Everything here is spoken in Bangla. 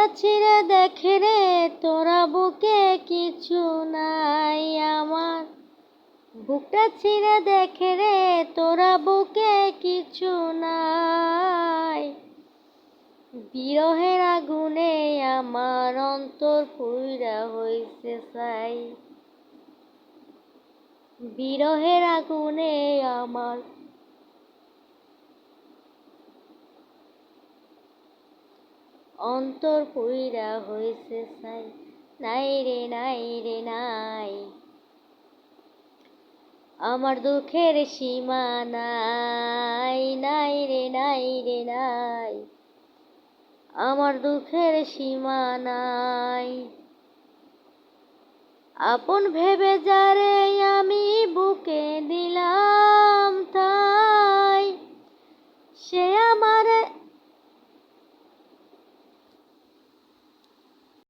বুকটা ছিঁড়ে দেখে রে তোরা বুকে কিছু নাই আমার। বুকটা ছিঁড়ে দেখে রে তোরা বুকে কিছু নাই। বিরহের আগুনে আমার অন্তর পুইরা হইছে ছাই। বিরহের আগুনে আমার অন্তর পুইরা হইছে ছাই। নাই রে নাই রে নাই, আমার দুঃখের সীমা নাই। নাই রে নাই রে নাই, আমার দুঃখের সীমা নাই। আপন ভেবে যারে আমি বুকে দিলাম ঠাই, সে আমার